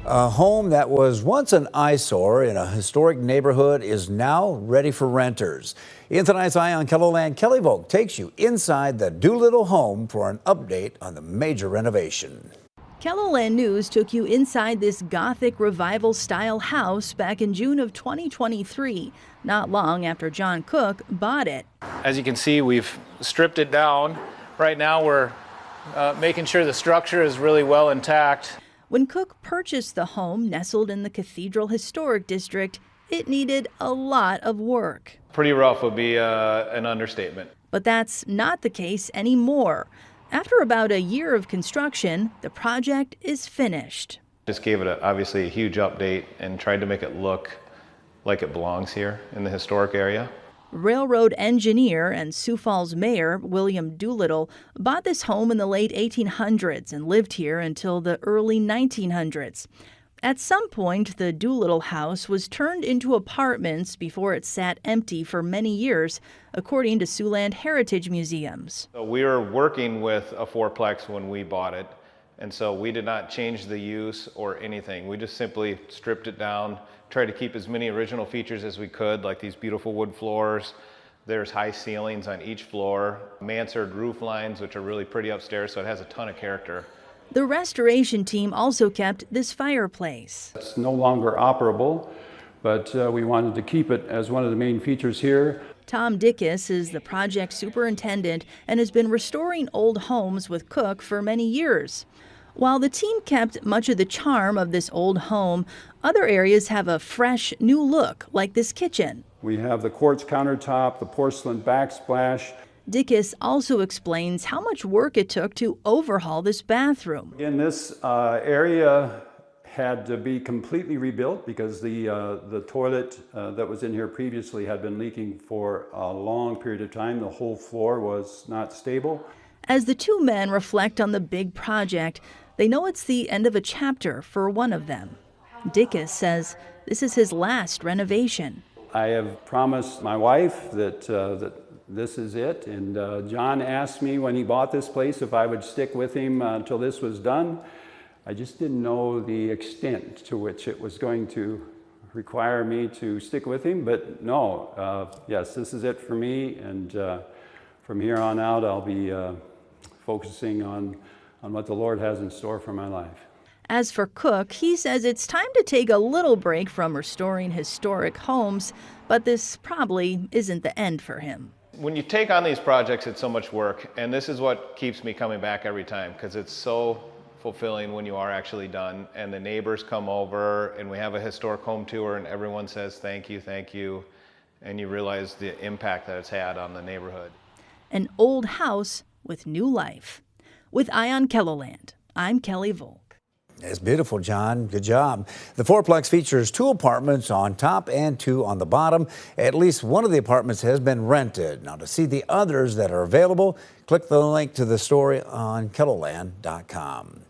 A home that was once an eyesore in a historic neighborhood is now ready for renters. In tonight's Eye on KELOLAND, Kelly Volk takes you inside the Doolittle home for an update on the major renovation. KELOLAND News took you inside this Gothic revival-style house back in June of 2023, not long after John Cook bought it. As you can see, we've stripped it down. Right now we're making sure the structure is really well intact. When Cook purchased the home nestled in the Cathedral Historic District, it needed a lot of work. Pretty rough would be an understatement. But that's not the case anymore. After about a year of construction, the project is finished. Just gave it obviously a huge update and tried to make it look like it belongs here in the historic area. Railroad engineer and Sioux Falls mayor William Doolittle bought this home in the late 1800s and lived here until the early 1900s. At some point, the Doolittle house was turned into apartments before it sat empty for many years, according to Siouxland Heritage Museums. So we were working with a fourplex when we bought it, and so we did not change the use or anything. We just simply stripped it down, tried to keep as many original features as we could, like these beautiful wood floors. There's high ceilings on each floor, mansard roof lines, which are really pretty upstairs, so it has a ton of character. The restoration team also kept this fireplace. It's no longer operable, but we wanted to keep it as one of the main features here. Tom Dickus is the project superintendent and has been restoring old homes with Cook for many years. While the team kept much of the charm of this old home, other areas have a fresh, new look, like this kitchen. We have the quartz countertop, the porcelain backsplash. Dickus also explains how much work it took to overhaul this bathroom. In this area had to be completely rebuilt because the toilet that was in here previously had been leaking for a long period of time. The whole floor was not stable. As the two men reflect on the big project, they know it's the end of a chapter for one of them. Dickus says this is his last renovation. I have promised my wife that this is it, and John asked me when he bought this place if I would stick with him until this was done. I just didn't know the extent to which it was going to require me to stick with him, but no, yes, this is it for me, and from here on out I'll be focusing on what the Lord has in store for my life. As for Cook, he says it's time to take a little break from restoring historic homes, but this probably isn't the end for him. When you take on these projects, it's so much work, and this is what keeps me coming back every time, because it's so fulfilling when you are actually done, and the neighbors come over, and we have a historic home tour, and everyone says thank you, and you realize the impact that it's had on the neighborhood. An old house with new life. With Eye on KELOLAND, I'm Kelly Volk. It's beautiful, John. Good job. The fourplex features 2 apartments on top and 2 on the bottom. At least one of the apartments has been rented. Now, to see the others that are available, click the link to the story on KELOLAND.com.